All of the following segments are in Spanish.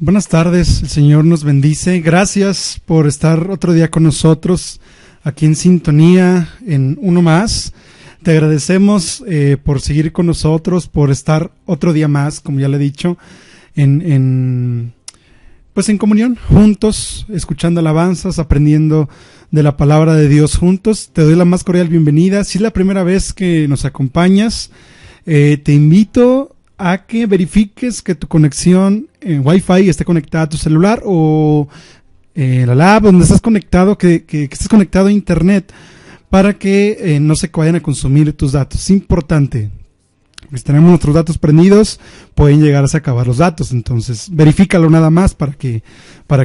Buenas tardes, el Señor nos bendice. Gracias por estar otro día con nosotros aquí en sintonía en Uno Más. Te agradecemos por seguir con nosotros, por estar otro día más, como ya le he dicho, en comunión, juntos, escuchando alabanzas, aprendiendo de la palabra de Dios juntos. Te doy la más cordial bienvenida. Si es la primera vez que nos acompañas, te invito a que verifiques que tu conexión en Wi-Fi esté conectada a tu celular o la lab donde estás conectado, que estés conectado a internet para que no se vayan a consumir tus datos. Es importante. Si tenemos nuestros datos prendidos, pueden llegar a acabar los datos. Entonces, verifícalo nada más para que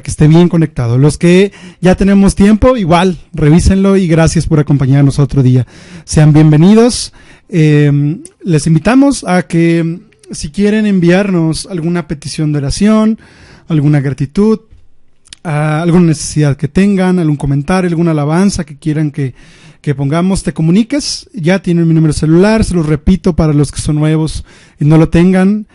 esté bien conectado. Los que ya tenemos tiempo, igual, revísenlo y gracias por acompañarnos otro día. Sean bienvenidos. Les invitamos a que si quieren enviarnos alguna petición de oración, alguna gratitud, alguna necesidad que tengan, algún comentario, alguna alabanza que quieran que pongamos, te comuniques. Ya tienen mi número celular, se los repito para los que son nuevos y no lo tengan,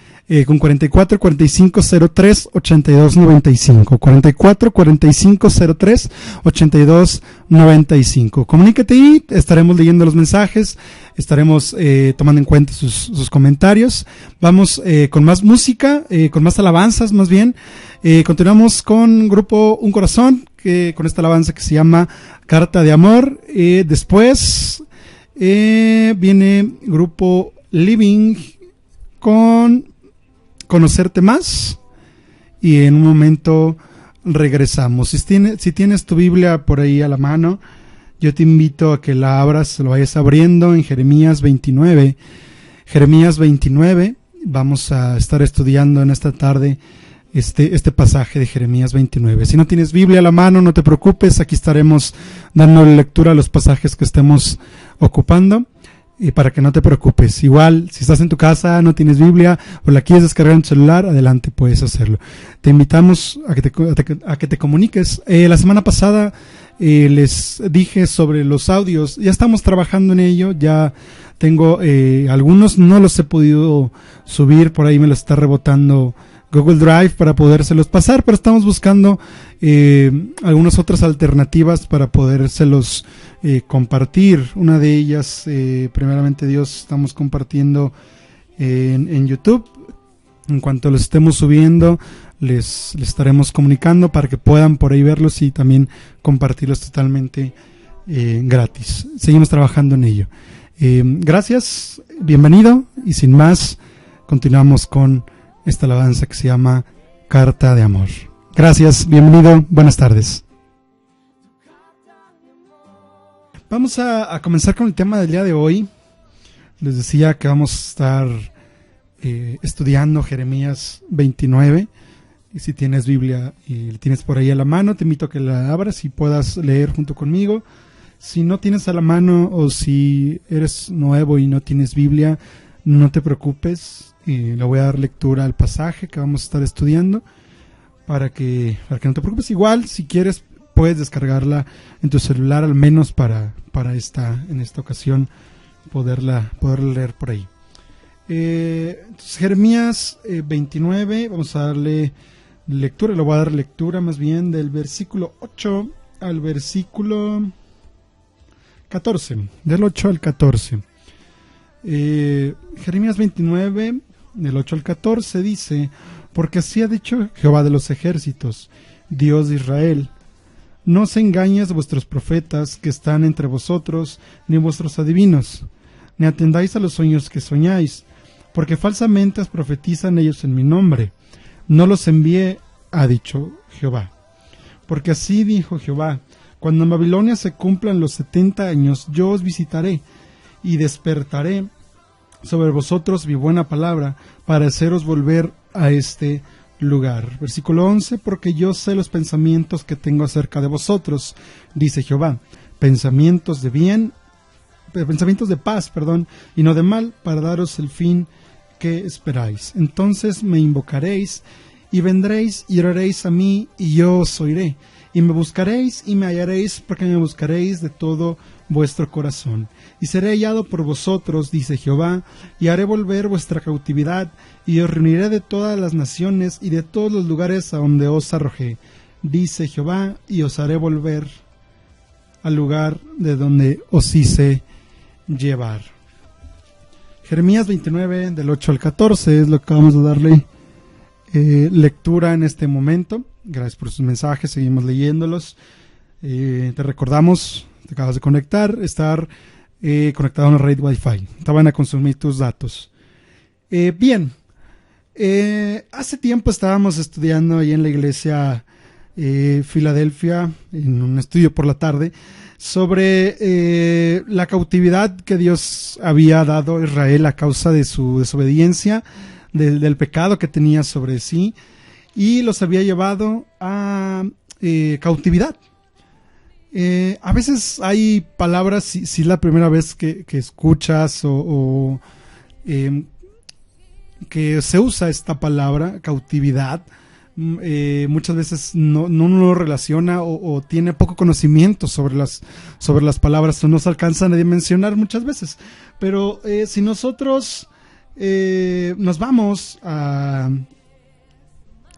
con 44 45 03 82 95, 44 45 03 82 95. Comuníquete y estaremos leyendo los mensajes, estaremos tomando en cuenta sus comentarios. Vamos con más música, con más alabanzas más bien. Continuamos con grupo Un Corazón, con esta alabanza que se llama Carta de Amor. Después viene grupo Living con Conocerte Más, y en un momento regresamos. Si tienes tu Biblia por ahí a la mano, yo te invito a que la abras, lo vayas abriendo en Jeremías 29. Jeremías 29, vamos a estar estudiando en esta tarde este pasaje de Jeremías 29. Si no tienes Biblia a la mano, no te preocupes, aquí estaremos dando lectura a los pasajes que estemos ocupando. Y para que no te preocupes, igual si estás en tu casa, no tienes Biblia o la quieres descargar en tu celular, adelante, puedes hacerlo. Te invitamos a que te comuniques. La semana pasada les dije sobre los audios, ya estamos trabajando en ello, ya tengo algunos, no los he podido subir, por ahí me los está rebotando Google Drive para podérselos pasar, pero estamos buscando algunas otras alternativas para podérselos compartir. Una de ellas, primeramente Dios, estamos compartiendo en YouTube. En cuanto los estemos subiendo, les estaremos comunicando para que puedan por ahí verlos y también compartirlos totalmente gratis. Seguimos trabajando en ello. Gracias, bienvenido, y sin más, continuamos con esta alabanza que se llama Carta de Amor. Gracias, bienvenido, buenas tardes. Vamos a comenzar con el tema del día de hoy. Les decía que vamos a estar estudiando Jeremías 29. Y si tienes Biblia y la tienes por ahí a la mano, te invito a que la abras y puedas leer junto conmigo. Si no tienes a la mano o si eres nuevo y no tienes Biblia, no te preocupes. Le voy a dar lectura al pasaje que vamos a estar estudiando para que no te preocupes. Igual, si quieres, puedes descargarla en tu celular, al menos para en esta ocasión poderla leer por ahí. Entonces, Jeremías 29, vamos a darle lectura. Le voy a dar lectura más bien del versículo 8 al versículo 14, del 8 al 14. Jeremías 29, del 8 al 14 dice: porque así ha dicho Jehová de los ejércitos, Dios de Israel: no os engañes vuestros profetas que están entre vosotros, ni vuestros adivinos, ni atendáis a los sueños que soñáis, porque falsamente profetizan ellos en mi nombre. No los envié, ha dicho Jehová. Porque así dijo Jehová: cuando en Babilonia se cumplan los 70 años, yo os visitaré y despertaré sobre vosotros mi buena palabra para haceros volver a este lugar. Versículo 11: porque yo sé los pensamientos que tengo acerca de vosotros, dice Jehová, pensamientos de paz, y no de mal, para daros el fin que esperáis. Entonces me invocaréis y vendréis y oraréis a mí, y yo os oiré. y me buscaréis y me hallaréis, porque me buscaréis de todo vuestro corazón. Y seré hallado por vosotros, dice Jehová, y haré volver vuestra cautividad, y os reuniré de todas las naciones y de todos los lugares a donde os arrojé, dice Jehová, y os haré volver al lugar de donde os hice llevar. Jeremías 29, del 8 al 14, es lo que vamos a darle lectura en este momento. Gracias por sus mensajes, seguimos leyéndolos. Te recordamos, te acabas de conectar, estar conectado a una red Wi-Fi. Te van a consumir tus datos. Bien, hace tiempo estábamos estudiando ahí en la iglesia Filadelfia, en un estudio por la tarde, sobre la cautividad que Dios había dado a Israel a causa de su desobediencia, del pecado que tenía sobre sí, y los había llevado a cautividad. A veces hay palabras, si es la primera vez que escuchas o que se usa esta palabra, cautividad, muchas veces no lo relaciona o tiene poco conocimiento sobre las palabras, o no se alcanzan a dimensionar muchas veces. Pero si nosotros nos vamos al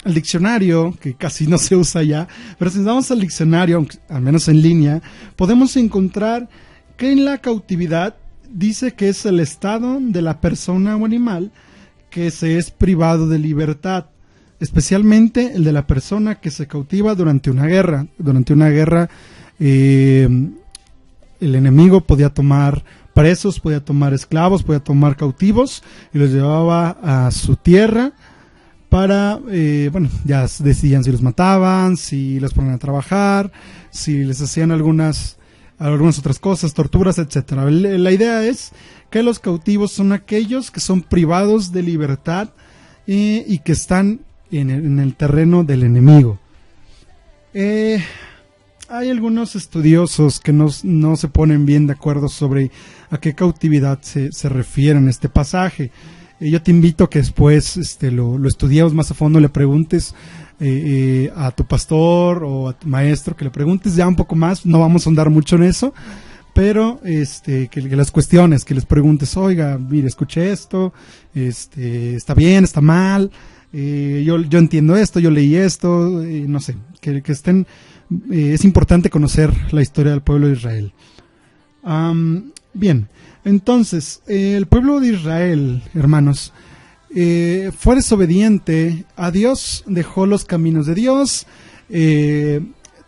diccionario, que casi no se usa ya, pero si nos vamos al diccionario, aunque, al menos en línea, podemos encontrar que en la cautividad dice que es el estado de la persona o animal que se es privado de libertad, especialmente el de la persona que se cautiva durante una guerra. Durante una guerra el enemigo podía tomar presos, podía tomar esclavos, podía tomar cautivos y los llevaba a su tierra para, ya decidían si los mataban, si los ponían a trabajar, si les hacían algunas otras cosas, torturas, etcétera. La idea es que los cautivos son aquellos que son privados de libertad y que están en el terreno del enemigo. Hay algunos estudiosos que no se ponen bien de acuerdo sobre a qué cautividad se refiere en este pasaje. Yo te invito a que después lo estudiemos más a fondo, le preguntes a tu pastor o a tu maestro, que le preguntes ya un poco más. No vamos a andar mucho en eso, pero que las cuestiones, que les preguntes, oiga, mire, escuché esto, está bien, está mal, yo entiendo esto, yo leí esto, no sé, que estén. Es importante conocer la historia del pueblo de Israel. Bien, entonces, el pueblo de Israel, hermanos, fue desobediente a Dios, dejó los caminos de Dios,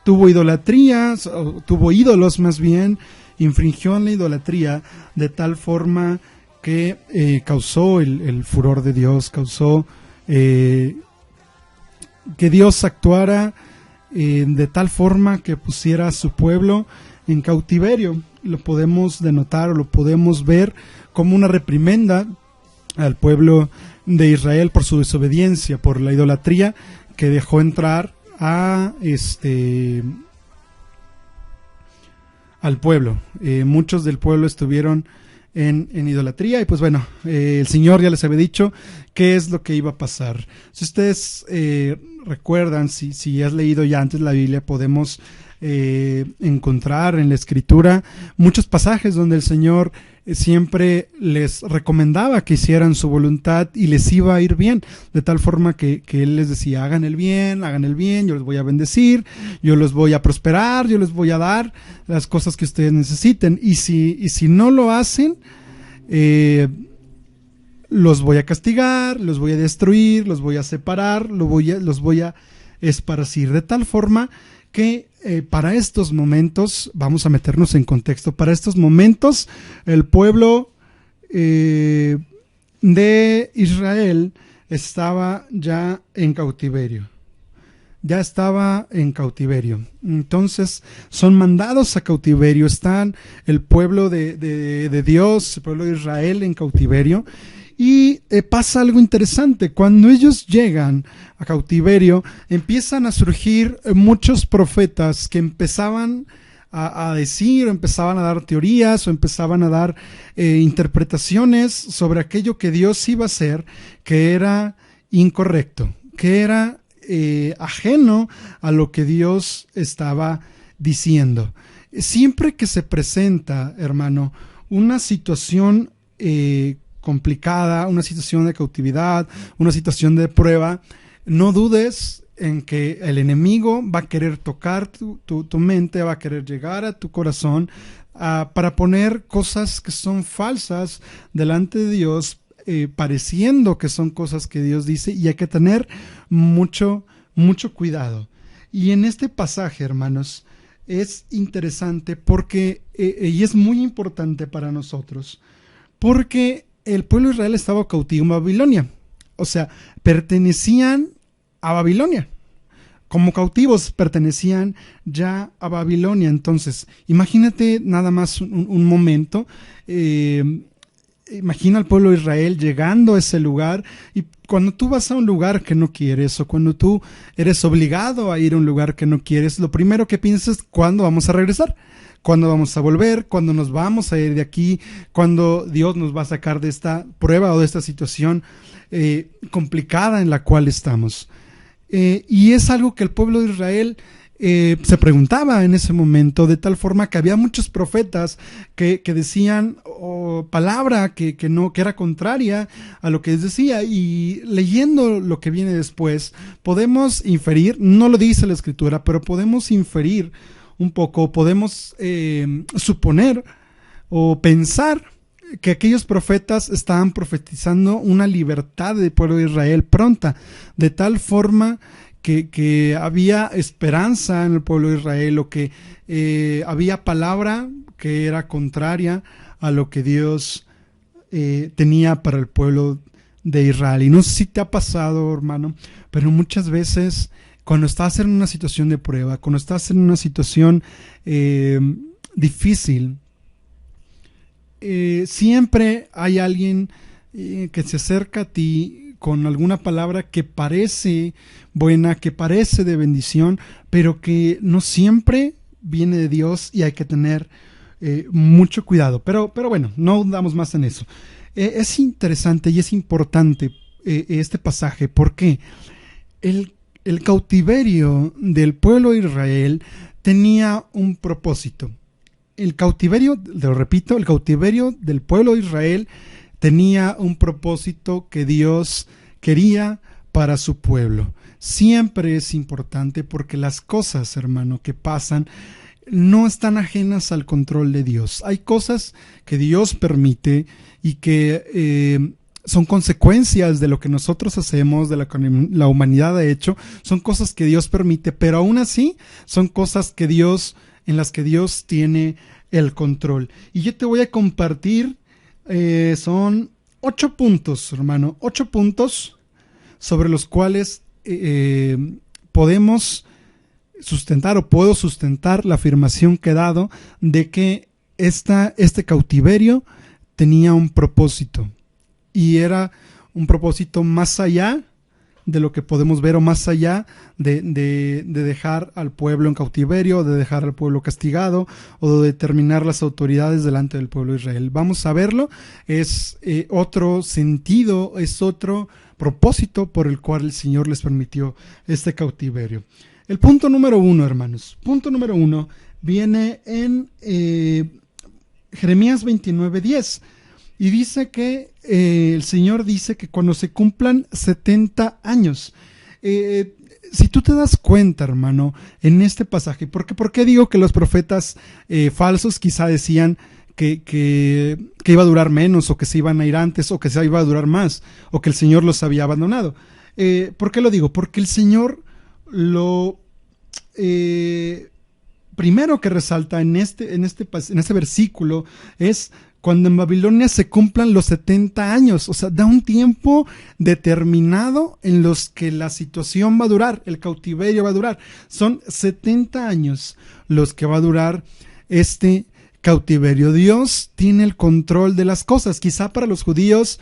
tuvo idolatrías, tuvo ídolos más bien, infringió en la idolatría de tal forma que causó el furor de Dios, causó que Dios actuara de tal forma que pusiera a su pueblo en cautiverio. Lo podemos denotar o lo podemos ver como una reprimenda al pueblo de Israel por su desobediencia, por la idolatría que dejó entrar al pueblo. Muchos del pueblo estuvieron en idolatría y pues bueno, el Señor ya les había dicho qué es lo que iba a pasar. Si ustedes recuerdan, si has leído ya antes la Biblia, podemos encontrar en la Escritura muchos pasajes donde el Señor siempre les recomendaba que hicieran su voluntad y les iba a ir bien, de tal forma que Él les decía, hagan el bien, yo les voy a bendecir, yo los voy a prosperar, yo les voy a dar las cosas que ustedes necesiten, y si no lo hacen, los voy a castigar, los voy a destruir, los voy a separar, los voy a esparcir, de tal forma que para estos momentos, vamos a meternos en contexto, para estos momentos el pueblo de Israel estaba ya en cautiverio. Entonces son mandados a cautiverio, están el pueblo de Dios, el pueblo de Israel en cautiverio. Y pasa algo interesante. Cuando ellos llegan a cautiverio, empiezan a surgir muchos profetas que empezaban a decir, o empezaban a dar teorías, o empezaban a dar interpretaciones sobre aquello que Dios iba a hacer, que era incorrecto, que era ajeno a lo que Dios estaba diciendo. Siempre que se presenta, hermano, una situación complicada, una situación de cautividad, una situación de prueba, no dudes en que el enemigo va a querer tocar tu mente, va a querer llegar a tu corazón para poner cosas que son falsas delante de Dios, pareciendo que son cosas que Dios dice, y hay que tener mucho cuidado. Y en este pasaje, hermanos, es interesante porque, y es muy importante para nosotros, porque el pueblo de Israel estaba cautivo en Babilonia. O sea, pertenecían a Babilonia. Como cautivos pertenecían ya a Babilonia. Entonces, imagínate nada más un momento. Imagina al pueblo de Israel llegando a ese lugar, y cuando tú vas a un lugar que no quieres, o cuando tú eres obligado a ir a un lugar que no quieres, lo primero que piensas es ¿cuándo vamos a regresar? ¿Cuándo vamos a volver? ¿Cuándo nos vamos a ir de aquí? ¿Cuándo Dios nos va a sacar de esta prueba o de esta situación complicada en la cual estamos? Y es algo que el pueblo de Israel se preguntaba en ese momento, de tal forma que había muchos profetas que decían palabra que era contraria a lo que Dios decía, y leyendo lo que viene después podemos inferir, no lo dice la escritura, pero podemos inferir un poco, podemos suponer o pensar que aquellos profetas estaban profetizando una libertad del pueblo de Israel pronta, de tal forma que había esperanza en el pueblo de Israel, o que había palabra que era contraria a lo que Dios tenía para el pueblo de Israel. Y no sé si te ha pasado, hermano, pero muchas veces cuando estás en una situación de prueba, cuando estás en una situación difícil, siempre hay alguien que se acerca a ti con alguna palabra que parece buena, que parece de bendición, pero que no siempre viene de Dios, y hay que tener mucho cuidado. Pero bueno, no damos más en eso. Es interesante y es importante este pasaje, porque el cautiverio del pueblo de Israel tenía un propósito. El cautiverio, lo repito, el cautiverio del pueblo de Israel tenía un propósito que Dios quería para su pueblo. Siempre es importante, porque las cosas, hermano, que pasan no están ajenas al control de Dios. Hay cosas que Dios permite y que son consecuencias de lo que nosotros hacemos, de lo que la humanidad ha hecho. Son cosas que Dios permite, pero aún así son cosas que en las que Dios tiene el control. Y yo te voy a compartir, son 8 puntos, hermano, 8 puntos sobre los cuales podemos sustentar, o puedo sustentar la afirmación que he dado de que este cautiverio tenía un propósito, y era un propósito más allá de lo que podemos ver, o más allá de dejar al pueblo en cautiverio, de dejar al pueblo castigado, o de determinar las autoridades delante del pueblo de Israel. Vamos a verlo. Es otro sentido, es otro propósito por el cual el Señor les permitió este cautiverio. El punto número 1, hermanos. Punto número 1 viene en Jeremías 29:10. Y dice que el Señor dice que cuando se cumplan 70 años, si tú te das cuenta, hermano, en este pasaje, ¿por qué digo que los profetas falsos quizá decían que iba a durar menos, o que se iban a ir antes, o que se iba a durar más, o que el Señor los había abandonado? ¿Por qué lo digo? Porque el Señor lo primero que resalta en este versículo es cuando en Babilonia se cumplan los 70 años, o sea, da un tiempo determinado en los que la situación va a durar, el cautiverio va a durar. Son 70 años los que va a durar este cautiverio. Dios tiene el control de las cosas. Quizá para los judíos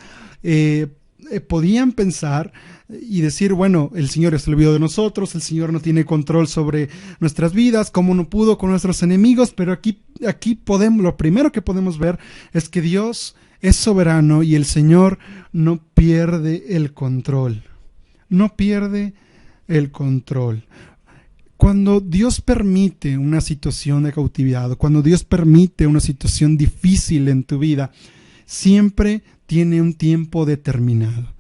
podían pensar y decir, bueno, el Señor se olvidó de nosotros, el Señor no tiene control sobre nuestras vidas, como no pudo con nuestros enemigos. Pero aquí lo primero que podemos ver es que Dios es soberano, y el Señor no pierde el control, no pierde el control. Cuando Dios permite una situación de cautividad, cuando Dios permite una situación difícil en tu vida, siempre tiene un tiempo determinado.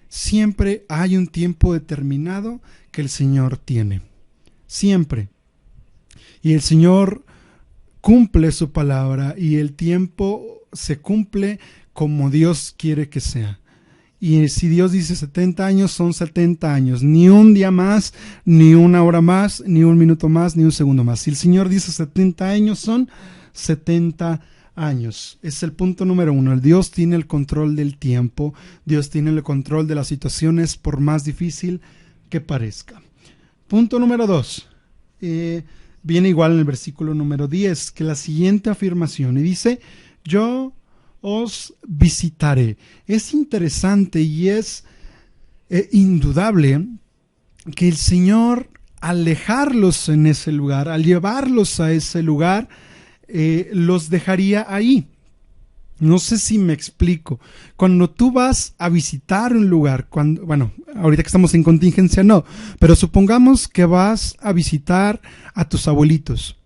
Siempre hay un tiempo determinado que el Señor tiene. Siempre. Y el Señor cumple su palabra y el tiempo se cumple como Dios quiere que sea. Y si Dios dice 70 años, son 70 años. Ni un día más, ni una hora más, ni un minuto más, ni un segundo más. Si el Señor dice 70 años, son 70 años. Es el punto número uno. El Dios tiene el control del tiempo. Dios tiene el control de las situaciones, por más difícil que parezca. Punto número 2. Viene igual en el versículo número 10, que la siguiente afirmación, y dice, yo os visitaré. Es interesante y es indudable que el Señor, al dejarlos en ese lugar, al llevarlos a ese lugar, los dejaría ahí. No sé si me explico. Cuando tú vas a visitar un lugar, bueno, ahorita que estamos en contingencia no, pero supongamos que vas a visitar a tus abuelitos.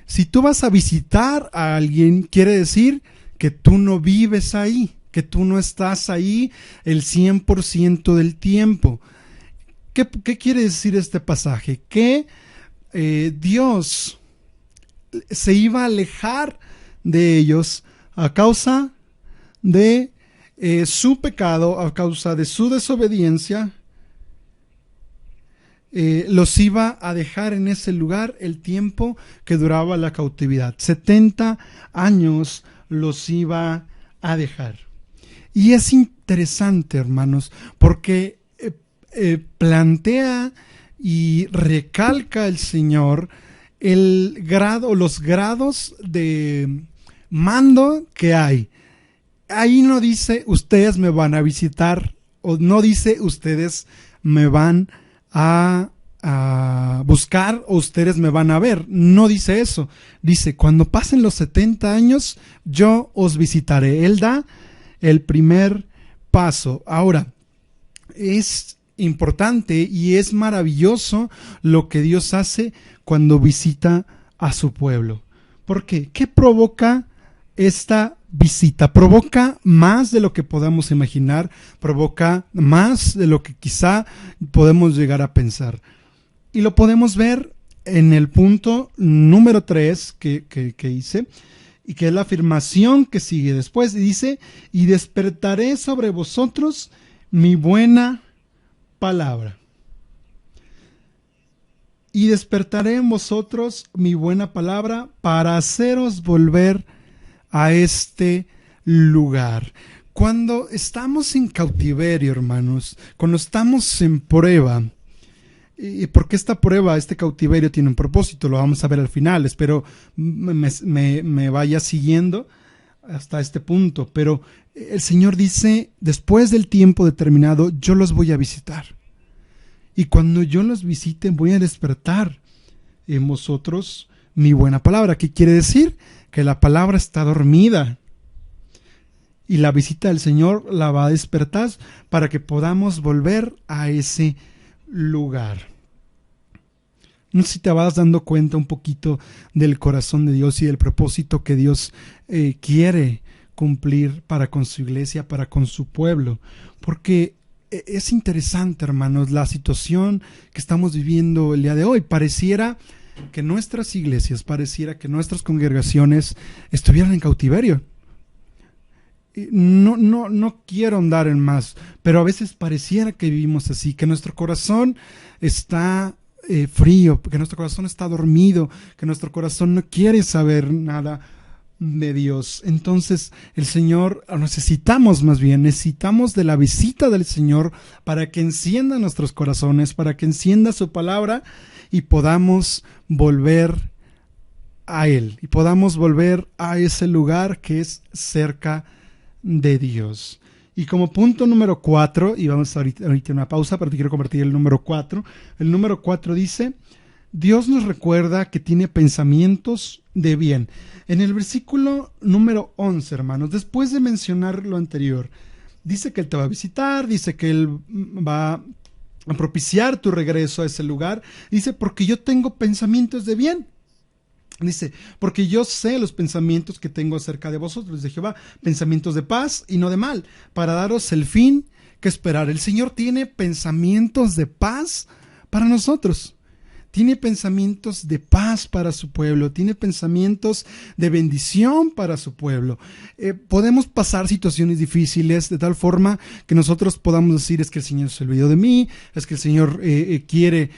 Si tú vas a visitar a alguien, quiere decir que tú no vives ahí, que tú no estás ahí el 100% del tiempo. ¿Qué quiere decir este pasaje? Que Dios se iba a alejar de ellos a causa de su pecado, a causa de su desobediencia. Los iba a dejar en ese lugar el tiempo que duraba la cautividad. 70 años los iba a dejar. Y es interesante, hermanos, porque plantea y recalca el Señor el grado, los grados de mando que hay. Ahí no dice ustedes me van a visitar, o no dice ustedes me van a buscar o ustedes me van a ver. No dice eso. Dice, cuando pasen los 70 años, yo os visitaré. Él da el primer paso. Ahora, es importante y es maravilloso lo que Dios hace cuando visita a su pueblo. ¿Por qué? ¿Qué provoca esta visita? Provoca más de lo que podamos imaginar, provoca más de lo que quizá podemos llegar a pensar. Y lo podemos ver en el punto número 3 que hice, y que es la afirmación que sigue después. Y dice, y despertaré sobre vosotros mi buena palabra. Y despertaré en vosotros mi buena palabra para haceros volver a este lugar. Cuando estamos en cautiverio, hermanos, cuando estamos en prueba, y porque esta prueba, este cautiverio tiene un propósito, lo vamos a ver al final, espero me vaya siguiendo hasta este punto, pero el Señor dice, después del tiempo determinado, yo los voy a visitar. Y cuando yo los visite, voy a despertar en vosotros mi buena palabra. ¿Qué quiere decir? Que la palabra está dormida. Y la visita del Señor la va a despertar para que podamos volver a ese lugar. No sé si te vas dando cuenta un poquito del corazón de Dios y del propósito que Dios quiere cumplir para con su iglesia, para con su pueblo. Porque es interesante, hermanos, la situación que estamos viviendo el día de hoy. Pareciera que nuestras iglesias, pareciera que nuestras congregaciones estuvieran en cautiverio. No quiero andar en más, pero a veces pareciera que vivimos así, que nuestro corazón está frío, que nuestro corazón está dormido, que nuestro corazón no quiere saber nada de Dios. Entonces el Señor, necesitamos de la visita del Señor para que encienda nuestros corazones, para que encienda su palabra y podamos volver a Él, y podamos volver a ese lugar que es cerca de Dios. Y como punto número 4, y vamos ahorita una pausa, pero te quiero compartir el número 4. El número 4 dice, Dios nos recuerda que tiene pensamientos de bien. En el versículo número 11, hermanos, después de mencionar lo anterior, dice que Él te va a visitar, dice que Él va a propiciar tu regreso a ese lugar. Dice, porque yo tengo pensamientos de bien. Dice, porque yo sé los pensamientos que tengo acerca de vosotros, de Jehová, pensamientos de paz y no de mal, para daros el fin que esperar. El Señor tiene pensamientos de paz para nosotros. Tiene pensamientos de paz para su pueblo, tiene pensamientos de bendición para su pueblo. Podemos pasar situaciones difíciles de tal forma que nosotros podamos decir, es que el Señor se olvidó de mí, es que el Señor quiere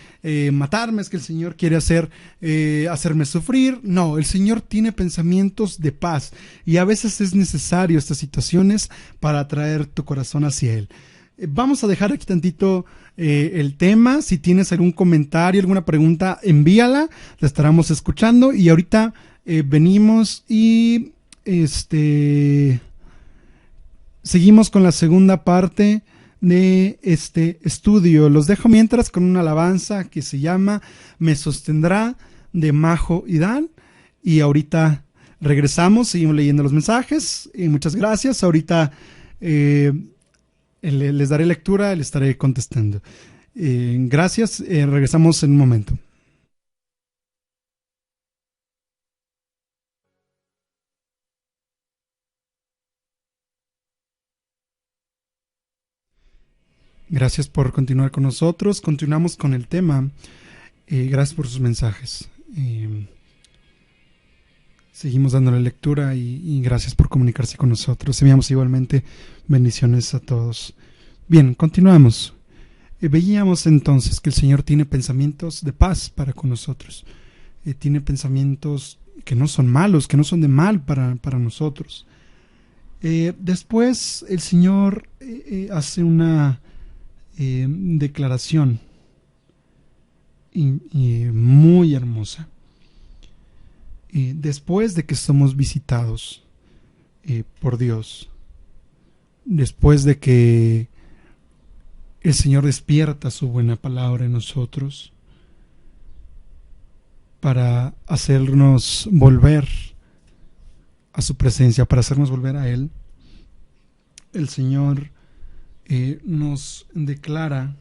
matarme, es que el Señor quiere hacerme sufrir. No, el Señor tiene pensamientos de paz y a veces es necesario estas situaciones para atraer tu corazón hacia Él. Vamos a dejar aquí tantito el tema. Si tienes algún comentario, alguna pregunta, envíala, la estaremos escuchando. Y ahorita venimos y seguimos con la segunda parte de este estudio. Los dejo mientras con una alabanza que se llama Me sostendrá, de Majo y Dan. Y ahorita regresamos, seguimos leyendo los mensajes. Y muchas gracias. Ahorita les daré lectura, les estaré contestando. Gracias, regresamos en un momento. Gracias por continuar con nosotros. Continuamos con el tema. Gracias por sus mensajes. Seguimos dándole lectura y gracias por comunicarse con nosotros. Enviamos igualmente bendiciones a todos. Bien, continuamos. Veíamos entonces que el Señor tiene pensamientos de paz para con nosotros. Tiene pensamientos que no son malos, que no son de mal para nosotros. Después el Señor hace una declaración muy hermosa. Después de que somos visitados por Dios, después de que el Señor despierta su buena palabra en nosotros para hacernos volver a su presencia, para hacernos volver a Él, el Señor nos declara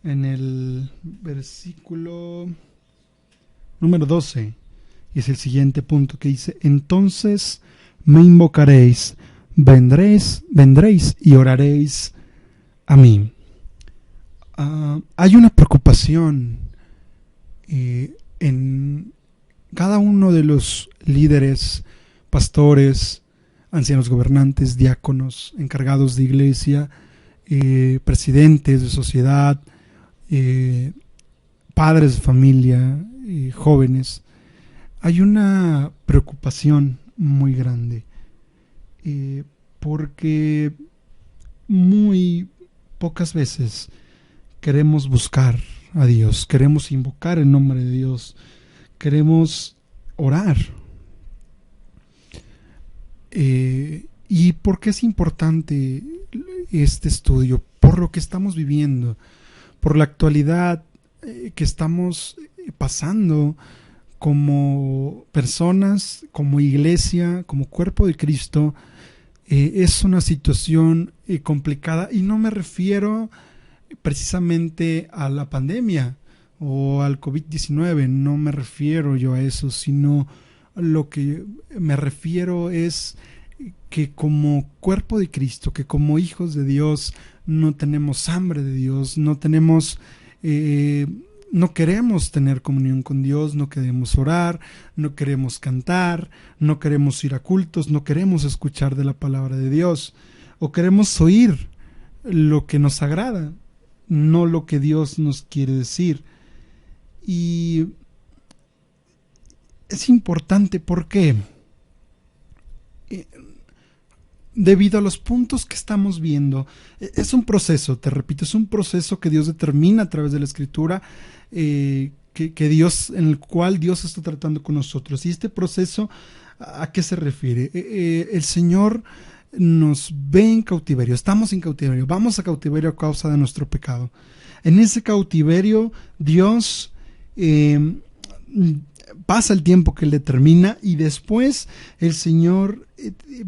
en el versículo número 12, y es el siguiente punto que dice: entonces me invocaréis, vendréis y oraréis a mí. Hay una preocupación en cada uno de los líderes, pastores, ancianos gobernantes, diáconos, encargados de iglesia, presidentes de sociedad, padres de familia, jóvenes. Hay una preocupación muy grande porque muy pocas veces queremos buscar a Dios, queremos invocar el nombre de Dios, queremos orar. ¿Y por qué es importante este estudio? Por lo que estamos viviendo, por la actualidad que estamos pasando como personas, como iglesia, como cuerpo de Cristo. Es una situación complicada, y no me refiero precisamente a la pandemia o al COVID-19, no me refiero yo a eso, sino lo que me refiero es que como cuerpo de Cristo, que como hijos de Dios, no tenemos hambre de Dios, no queremos tener comunión con Dios, no queremos orar, no queremos cantar, no queremos ir a cultos, no queremos escuchar de la palabra de Dios, o queremos oír lo que nos agrada, no lo que Dios nos quiere decir. Y es importante porque debido a los puntos que estamos viendo, es un proceso, te repito, es un proceso que Dios determina a través de la Escritura, que Dios, en el cual Dios está tratando con nosotros. Y este proceso, ¿a qué se refiere? El Señor nos ve en cautiverio, estamos en cautiverio, vamos a cautiverio a causa de nuestro pecado. En ese cautiverio Dios pasa el tiempo que Él determina, y después el Señor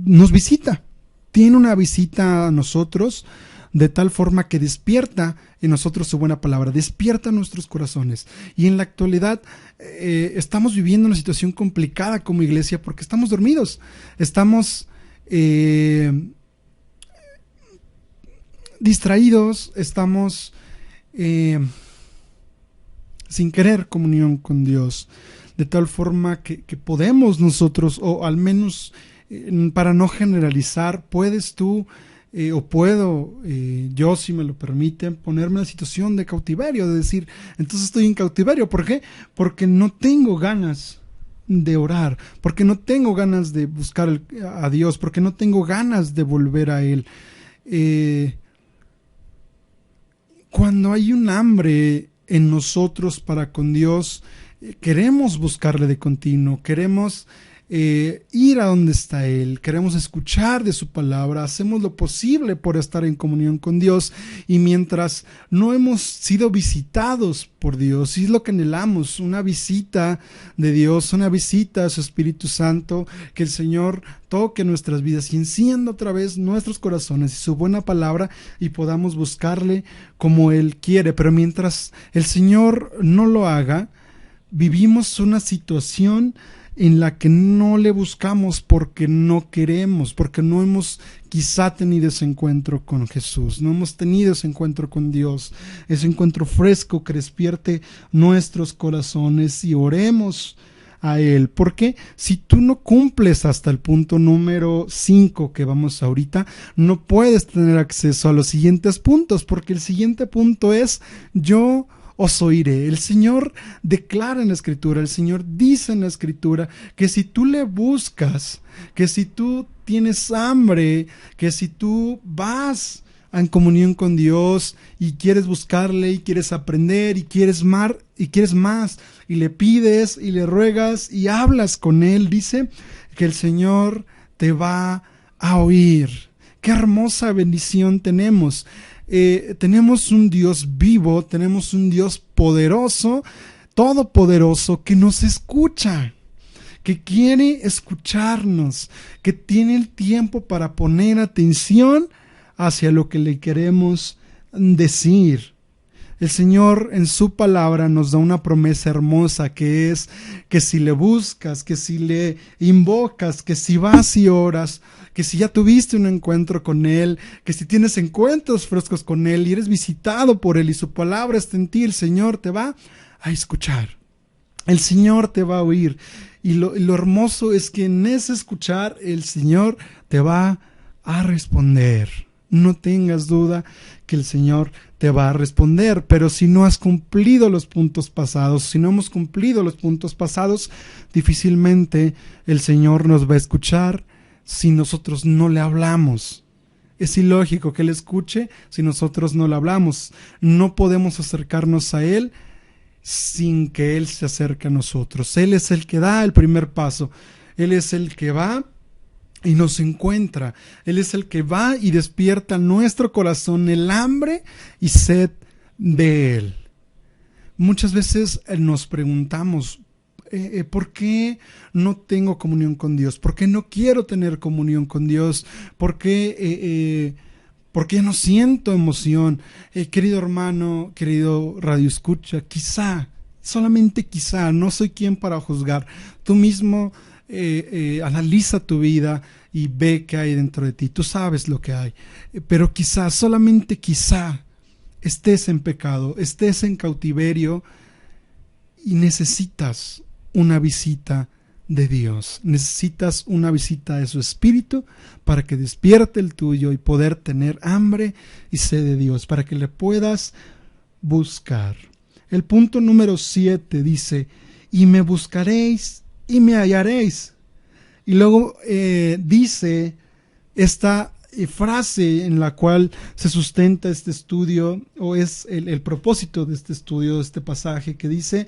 nos visita. Tiene una visita a nosotros de tal forma que despierta en nosotros su buena palabra, despierta nuestros corazones. Y en la actualidad estamos viviendo una situación complicada como iglesia porque estamos dormidos, estamos distraídos, estamos sin querer comunión con Dios, de tal forma que podemos nosotros, o al menos para no generalizar, puedes tú o puedo yo, si me lo permiten, ponerme en una situación de cautiverio, de decir, entonces estoy en cautiverio. ¿Por qué? Porque no tengo ganas de orar, porque no tengo ganas de buscar a Dios, porque no tengo ganas de volver a Él. Cuando hay un hambre en nosotros para con Dios, queremos buscarle de continuo, queremos ir a donde está Él, queremos escuchar de su palabra, hacemos lo posible por estar en comunión con Dios, y mientras no hemos sido visitados por Dios, y es lo que anhelamos, una visita de Dios, una visita a su Espíritu Santo, que el Señor toque nuestras vidas y encienda otra vez nuestros corazones y su buena palabra, y podamos buscarle como Él quiere. Pero mientras el Señor no lo haga, vivimos una situación en la que no le buscamos porque no queremos, porque no hemos quizá tenido ese encuentro con Jesús, no hemos tenido ese encuentro con Dios, ese encuentro fresco que despierte nuestros corazones, y oremos a Él. Porque si tú no cumples hasta el punto número 5 que vamos ahorita, no puedes tener acceso a los siguientes puntos, porque el siguiente punto es: yo os oiré. El Señor declara en la Escritura, el Señor dice en la Escritura que si tú le buscas, que si tú tienes hambre, que si tú vas en comunión con Dios y quieres buscarle y quieres aprender y quieres más, y le pides y le ruegas y hablas con Él, dice que el Señor te va a oír. ¡Qué hermosa bendición tenemos! Tenemos un Dios vivo, tenemos un Dios poderoso, todopoderoso, que nos escucha, que quiere escucharnos, que tiene el tiempo para poner atención hacia lo que le queremos decir. El Señor en su palabra nos da una promesa hermosa, que es que si le buscas, que si le invocas, que si vas y oras, que si ya tuviste un encuentro con Él, que si tienes encuentros frescos con Él y eres visitado por Él y su palabra está en ti, el Señor te va a escuchar. El Señor te va a oír. Y lo hermoso es que en ese escuchar el Señor te va a responder. No tengas duda que el Señor te va a responder, pero si no has cumplido los puntos pasados, si no hemos cumplido los puntos pasados, difícilmente el Señor nos va a escuchar si nosotros no le hablamos. Es ilógico que Él escuche si nosotros no le hablamos. No podemos acercarnos a Él sin que Él se acerque a nosotros. Él es el que da el primer paso. Él es el que va y nos encuentra. Él es el que va y despierta en nuestro corazón el hambre y sed de Él. Muchas veces nos preguntamos, ¿por qué no tengo comunión con Dios? ¿Por qué no quiero tener comunión con Dios? ¿Por qué no siento emoción? Querido hermano, querido radio escucha, quizá, solamente quizá, no soy quien para juzgar. Tú mismo analiza tu vida y ve qué hay dentro de ti. Tú sabes lo que hay, pero quizá, solamente quizá, estés en pecado, estés en cautiverio y necesitas una visita de Dios. Necesitas una visita de su Espíritu para que despierte el tuyo y poder tener hambre y sed de Dios, para que le puedas buscar. El punto número 7 dice: y me buscaréis y me hallaréis. Y luego dice esta frase en la cual se sustenta este estudio, o es el propósito de este estudio, de este pasaje, que dice: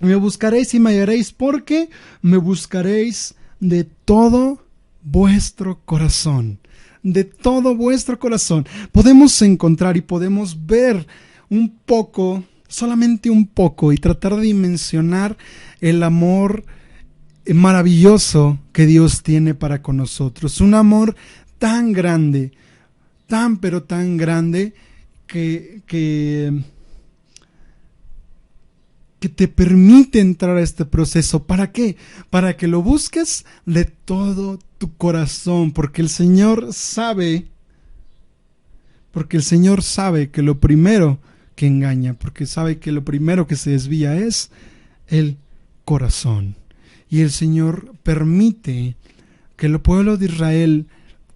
me buscaréis y me hallaréis, porque me buscaréis de todo vuestro corazón. De todo vuestro corazón. Podemos encontrar y podemos ver un poco, solamente un poco, y tratar de dimensionar el amor maravilloso que Dios tiene para con nosotros. Un amor tan grande, tan pero tan grande que te permite entrar a este proceso. ¿Para qué? Para que lo busques de todo tu corazón, porque el Señor sabe que lo primero que engaña, porque sabe que lo primero que se desvía es el corazón. Y el Señor permite que el pueblo de Israel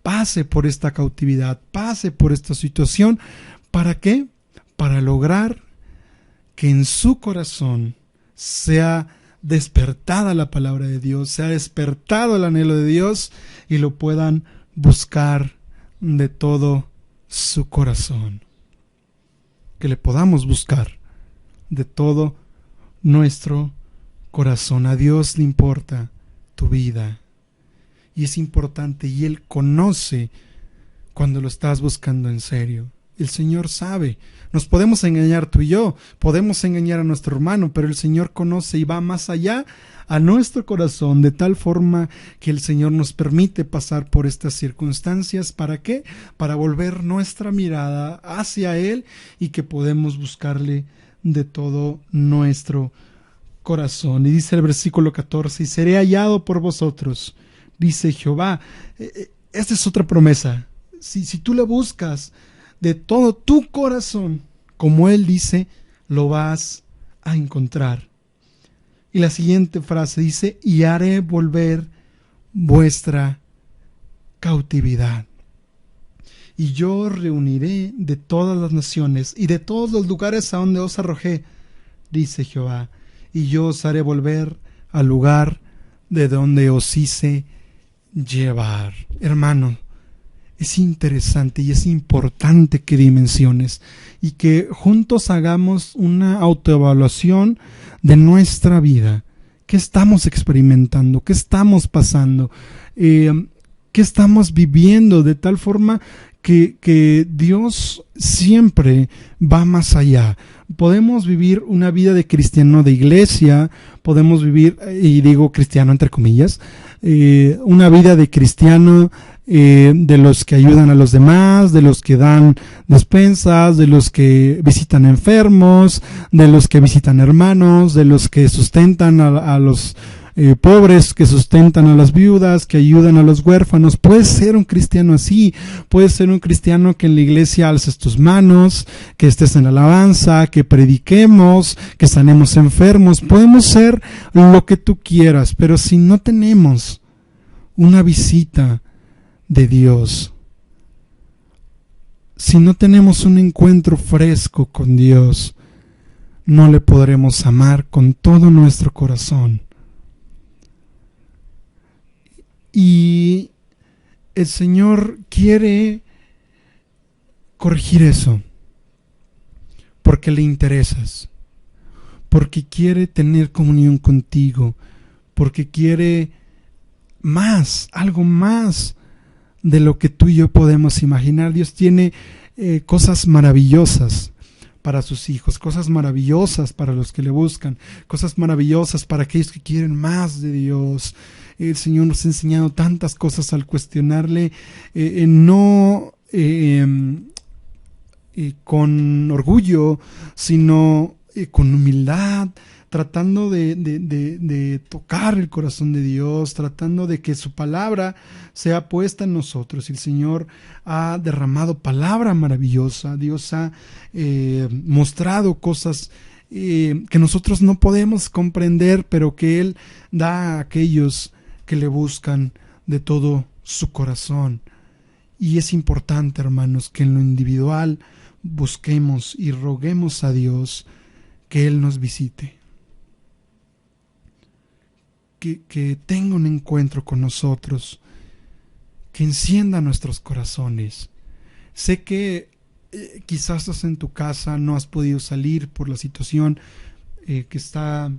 pase por esta cautividad, pase por esta situación. ¿Para qué? Para lograr que en su corazón sea despertada la palabra de Dios, sea despertado el anhelo de Dios y lo puedan buscar de todo su corazón. Que le podamos buscar de todo nuestro corazón. A Dios le importa tu vida y es importante, y Él conoce cuando lo estás buscando en serio. El Señor sabe. Nos podemos engañar tú y yo, podemos engañar a nuestro hermano, pero el Señor conoce y va más allá a nuestro corazón, de tal forma que el Señor nos permite pasar por estas circunstancias. ¿Para qué? Para volver nuestra mirada hacia Él y que podemos buscarle de todo nuestro corazón. Y dice el versículo 14, y seré hallado por vosotros, dice Jehová. Esta es otra promesa. Si tú la buscas de todo tu corazón, como Él dice, lo vas a encontrar. Y la siguiente frase dice, y haré volver vuestra cautividad. Y yo reuniré de todas las naciones y de todos los lugares a donde os arrojé, dice Jehová, y yo os haré volver al lugar de donde os hice llevar. Hermano, es interesante y es importante que dimensiones y que juntos hagamos una autoevaluación de nuestra vida. ¿Qué estamos experimentando? ¿Qué estamos pasando? ¿Qué estamos viviendo? De tal forma que Dios siempre va más allá. Podemos vivir una vida de cristiano de iglesia, podemos vivir, y digo cristiano entre comillas, una vida de cristiano de los que ayudan a los demás, de los que dan despensas, de los que visitan enfermos, de los que visitan hermanos, de los que sustentan a los pobres, que sustentan a las viudas, que ayudan a los huérfanos. Puedes ser un cristiano así, puedes ser un cristiano que en la iglesia alces tus manos, que estés en alabanza, que prediquemos, que sanemos enfermos. Podemos ser lo que tú quieras, pero si no tenemos una visita de Dios, si no tenemos un encuentro fresco con Dios, no le podremos amar con todo nuestro corazón. Y el Señor quiere corregir eso, porque le interesas, porque quiere tener comunión contigo, porque quiere más, algo más de lo que tú y yo podemos imaginar. Dios tiene cosas maravillosas para sus hijos, cosas maravillosas para los que le buscan, cosas maravillosas para aquellos que quieren más de Dios. El Señor nos ha enseñado tantas cosas al cuestionarle, no con orgullo, sino con humildad, tratando de tocar el corazón de Dios, tratando de que su palabra sea puesta en nosotros. El Señor ha derramado palabra maravillosa, Dios ha mostrado cosas que nosotros no podemos comprender, pero que Él da a aquellos que le buscan de todo su corazón. Y es importante, hermanos, que en lo individual busquemos y roguemos a Dios que Él nos visite, que tenga un encuentro con nosotros, que encienda nuestros corazones. Sé que quizás estás en tu casa, no has podido salir por la situación que está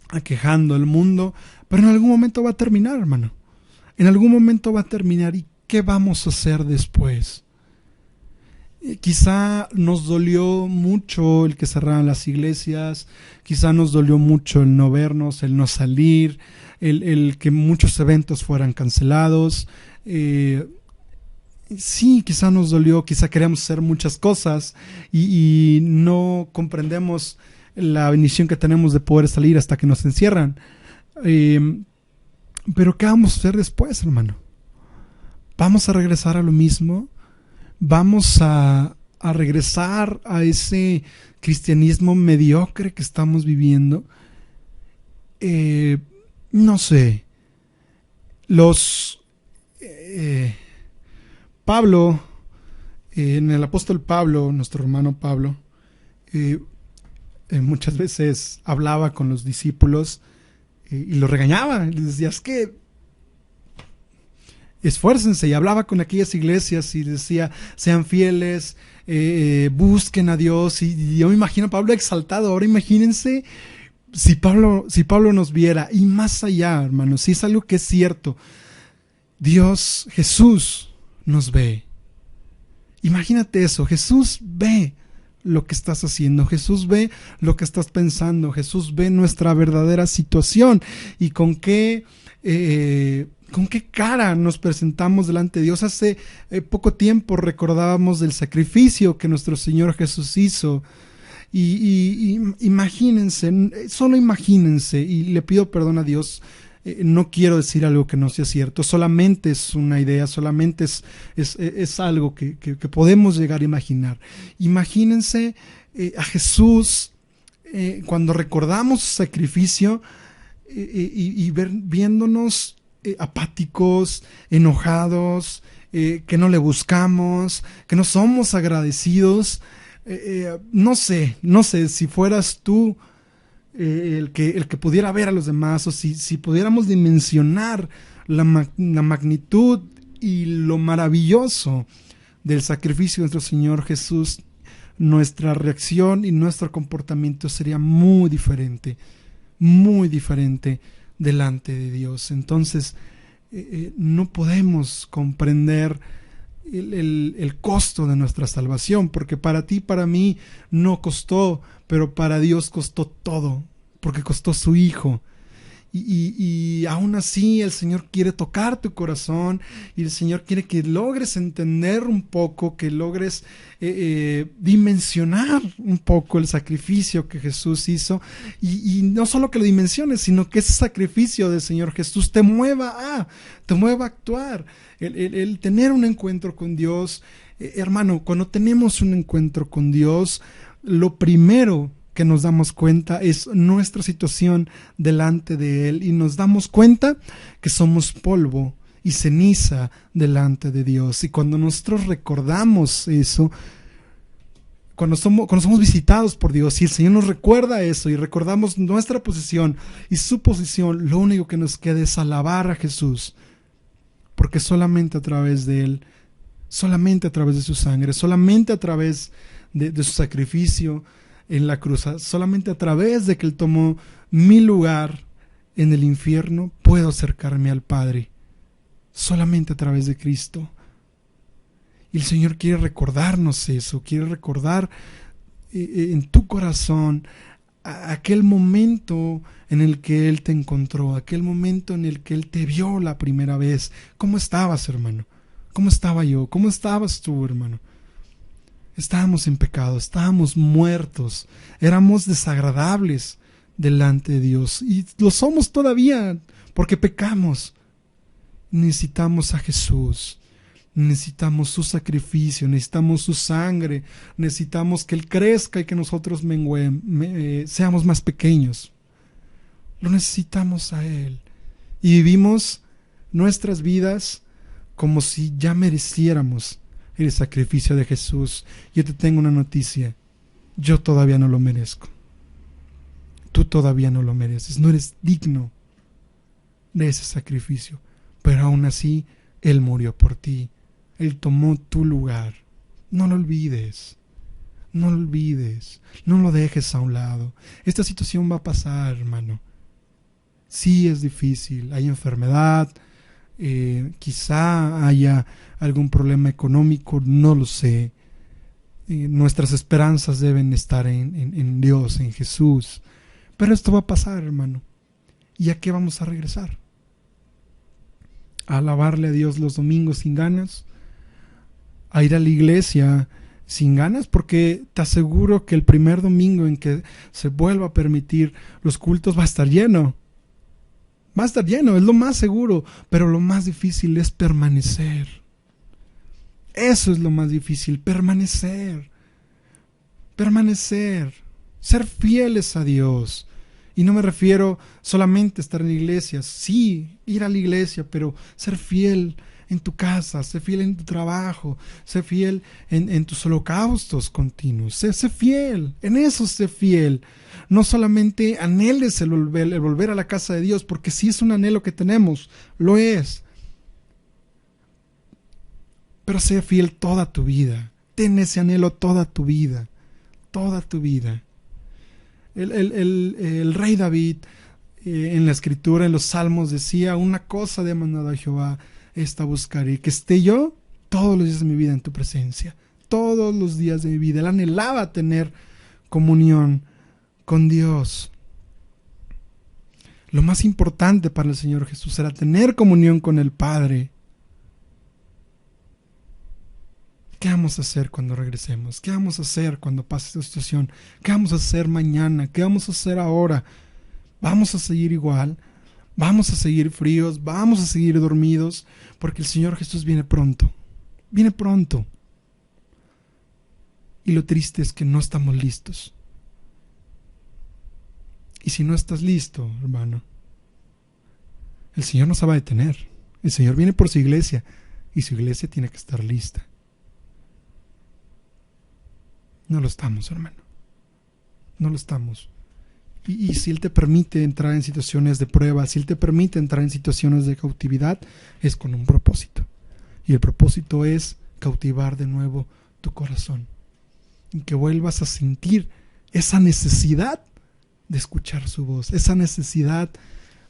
aquejando al mundo, pero en algún momento va a terminar, hermano. En algún momento va a terminar. ¿Y qué vamos a hacer después? Quizá nos dolió mucho el que cerraran las iglesias, quizá nos dolió mucho el no vernos, el no salir, el que muchos eventos fueran cancelados. Sí, quizá nos dolió, quizá queríamos hacer muchas cosas y no comprendemos la bendición que tenemos de poder salir hasta que nos encierran. Eh, pero ¿qué vamos a hacer después, hermano? ¿Vamos a regresar a lo mismo? ¿Vamos a regresar a ese cristianismo mediocre que estamos viviendo? No sé. Los... Pablo, en el apóstol Pablo, nuestro hermano Pablo, eh, muchas veces hablaba con los discípulos y los regañaba. Les decía, es que esfuércense, y hablaba con aquellas iglesias y decía, sean fieles, busquen a Dios. Y yo me imagino a Pablo exaltado. Ahora imagínense si Pablo nos viera, y más allá, hermanos, si es algo que es cierto, Dios, Jesús nos ve. Imagínate eso, Jesús ve lo que estás haciendo, Jesús ve lo que estás pensando, Jesús ve nuestra verdadera situación y con qué cara nos presentamos delante de Dios. Hace poco tiempo recordábamos del sacrificio que nuestro Señor Jesús hizo. Y imagínense, solo imagínense, y le pido perdón a Dios, no quiero decir algo que no sea cierto, solamente es una idea, solamente es algo que podemos llegar a imaginar. Imagínense a Jesús cuando recordamos su sacrificio viéndonos apáticos, enojados, que no le buscamos, que no somos agradecidos. No sé si fueras tú el que pudiera ver a los demás, o si pudiéramos dimensionar la magnitud y lo maravilloso del sacrificio de nuestro Señor Jesús, nuestra reacción y nuestro comportamiento sería muy diferente delante de Dios. Entonces, no podemos comprender el costo de nuestra salvación, porque para ti, para mí no costó, pero para Dios costó todo, porque costó su Hijo. Y aún así el Señor quiere tocar tu corazón, y el Señor quiere que logres entender un poco, que logres dimensionar un poco el sacrificio que Jesús hizo, y no solo que lo dimensiones, sino que ese sacrificio del Señor Jesús te mueva a actuar, el tener un encuentro con Dios. Hermano, cuando tenemos un encuentro con Dios, lo primero que nos damos cuenta es nuestra situación delante de Él, y nos damos cuenta que somos polvo y ceniza delante de Dios. Y cuando nosotros recordamos eso, cuando somos visitados por Dios y el Señor nos recuerda eso y recordamos nuestra posición y su posición, lo único que nos queda es alabar a Jesús, porque solamente a través de Él, solamente a través de su sangre, solamente a través de su sacrificio en la cruz, solamente a través de que Él tomó mi lugar en el infierno, puedo acercarme al Padre. Solamente a través de Cristo. Y el Señor quiere recordarnos eso, quiere recordar en tu corazón aquel momento en el que Él te encontró, aquel momento en el que Él te vio la primera vez. ¿Cómo estabas, hermano? ¿Cómo estaba yo? ¿Cómo estabas tú, hermano? Estábamos en pecado, estábamos muertos, éramos desagradables delante de Dios, y lo somos todavía porque pecamos. Necesitamos a Jesús, necesitamos su sacrificio, necesitamos su sangre, necesitamos que Él crezca y que nosotros seamos más pequeños. Lo necesitamos a Él, y vivimos nuestras vidas como si ya mereciéramos el sacrificio de Jesús. Yo te tengo una noticia: yo todavía no lo merezco. Tú todavía no lo mereces, no eres digno de ese sacrificio, pero aún así Él murió por ti, Él tomó tu lugar. No lo olvides, no lo olvides, no lo dejes a un lado. Esta situación va a pasar, hermano. Sí, es difícil, hay enfermedad, quizá haya algún problema económico, no lo sé. Nuestras esperanzas deben estar en Dios, en Jesús. Pero esto va a pasar, hermano. ¿Y a qué vamos a regresar? ¿A alabarle a Dios los domingos sin ganas? a ir a la iglesia sin ganas, porque te aseguro que el primer domingo en que se vuelva a permitir los cultos va a estar lleno. Va a estar lleno, es lo más seguro, pero lo más difícil es permanecer. Eso es lo más difícil, permanecer. Permanecer, ser fieles a Dios. Y no me refiero solamente a estar en la iglesia, sí, ir a la iglesia, pero ser fiel en tu casa, ser fiel en tu trabajo, ser fiel en tus holocaustos continuos, sé fiel, en eso sé fiel. No solamente anheles el volver a la casa de Dios, porque sí es un anhelo que tenemos, lo es. Pero sé fiel toda tu vida, ten ese anhelo toda tu vida, toda tu vida. El rey David en la escritura, en los salmos, decía: una cosa he demandado a Jehová, esta buscaré, que esté yo todos los días de mi vida en tu presencia, todos los días de mi vida. Él anhelaba tener comunión con Dios. Lo más importante para el Señor Jesús era tener comunión con el Padre. ¿Qué vamos a hacer cuando regresemos? ¿Qué vamos a hacer cuando pase esta situación? ¿Qué vamos a hacer mañana? ¿Qué vamos a hacer ahora? ¿Vamos a seguir igual? ¿Vamos a seguir fríos? ¿Vamos a seguir dormidos? Porque el Señor Jesús viene pronto. Viene pronto. Y lo triste es que no estamos listos. Y si no estás listo, hermano, el Señor no se va a detener. El Señor viene por su iglesia y su iglesia tiene que estar lista. No lo estamos, hermano. No lo estamos. Y si Él te permite entrar en situaciones de prueba, si Él te permite entrar en situaciones de cautividad, es con un propósito. Y el propósito es cautivar de nuevo tu corazón. Y que vuelvas a sentir esa necesidad de escuchar su voz, esa necesidad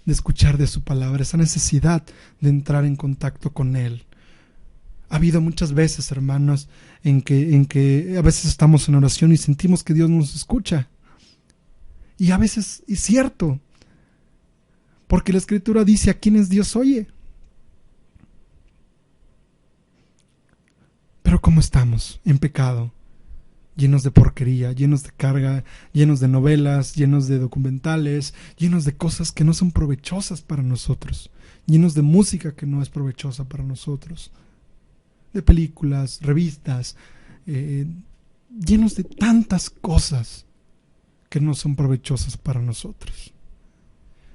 de escuchar de su palabra, esa necesidad de entrar en contacto con Él. Ha habido muchas veces, hermanos, en que a veces estamos en oración y sentimos que Dios nos escucha. Y a veces es cierto, porque la Escritura dice: a quienes Dios oye. Pero ¿cómo estamos? En pecado, llenos de porquería, llenos de carga, llenos de novelas, llenos de documentales, llenos de cosas que no son provechosas para nosotros, llenos de música que no es provechosa para nosotros, de películas, revistas, llenos de tantas cosas que no son provechosas para nosotros.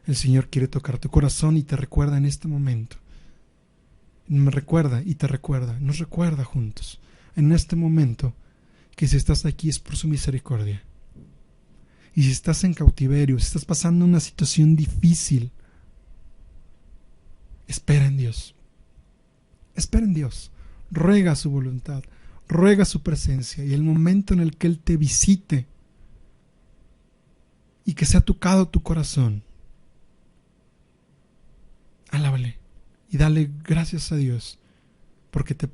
El Señor quiere tocar tu corazón y te recuerda en este momento. Me recuerda y te recuerda, nos recuerda juntos en este momento que si estás aquí es por su misericordia. Y si estás en cautiverio, si estás pasando una situación difícil, espera en Dios. Espera en Dios. Ruega su voluntad, ruega su presencia, y el momento en el que Él te visite y que sea tocado tu corazón, alábale y dale gracias a Dios, porque te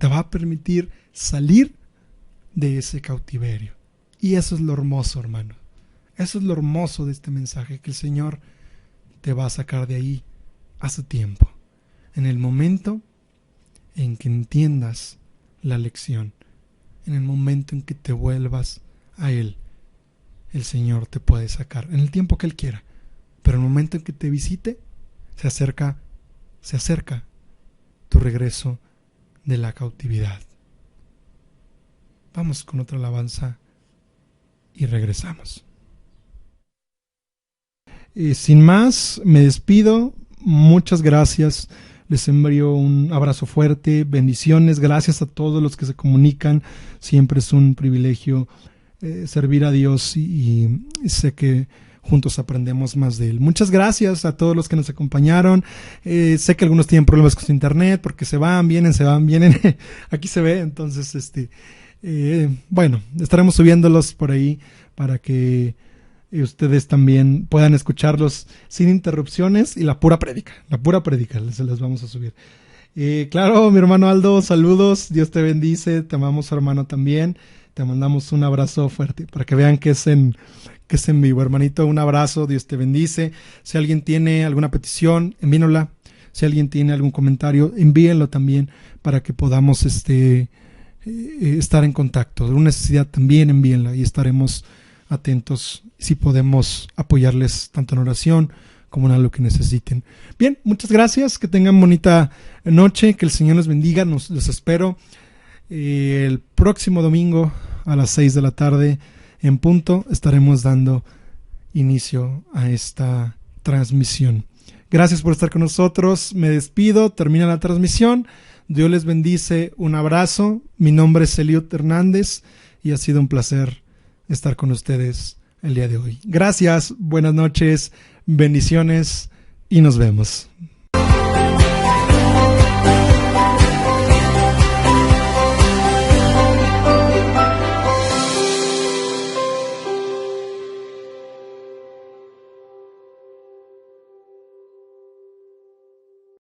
va a permitir salir de ese cautiverio. Y eso es lo hermoso, hermano. Eso es lo hermoso de este mensaje, que el Señor te va a sacar de ahí a su tiempo, en el momento en que entiendas la lección, en el momento en que te vuelvas a Él. El Señor te puede sacar en el tiempo que Él quiera, pero en el momento en que te visite, se acerca tu regreso de la cautividad. Vamos con otra alabanza y regresamos. Sin más, me despido. Muchas gracias. Les envío un abrazo fuerte, bendiciones. Gracias a todos los que se comunican. Siempre es un privilegio servir a Dios y sé que juntos aprendemos más de Él. Muchas gracias a todos los que nos acompañaron. Sé que algunos tienen problemas con su internet porque se van, vienen. Aquí se ve, entonces bueno, estaremos subiéndolos por ahí para que ustedes también puedan escucharlos sin interrupciones, y la pura prédica se las vamos a subir. Claro, mi hermano Aldo, saludos, Dios te bendice, te amamos, hermano, también. Te mandamos un abrazo fuerte para que vean que es en vivo, hermanito. Un abrazo, Dios te bendice. Si alguien tiene alguna petición, envíenla. Si alguien tiene algún comentario, envíenlo también para que podamos estar en contacto. De una necesidad también envíenla y estaremos atentos si podemos apoyarles tanto en oración como en algo que necesiten. Bien, muchas gracias, que tengan bonita noche, que el Señor los bendiga, los espero el próximo domingo a las 6 de la tarde en punto. Estaremos dando inicio a esta transmisión. Gracias por estar con nosotros, me despido, termina la transmisión. Dios les bendice, un abrazo. Mi nombre es Eliud Hernández y ha sido un placer estar con ustedes el día de hoy. Gracias, buenas noches, bendiciones y nos vemos.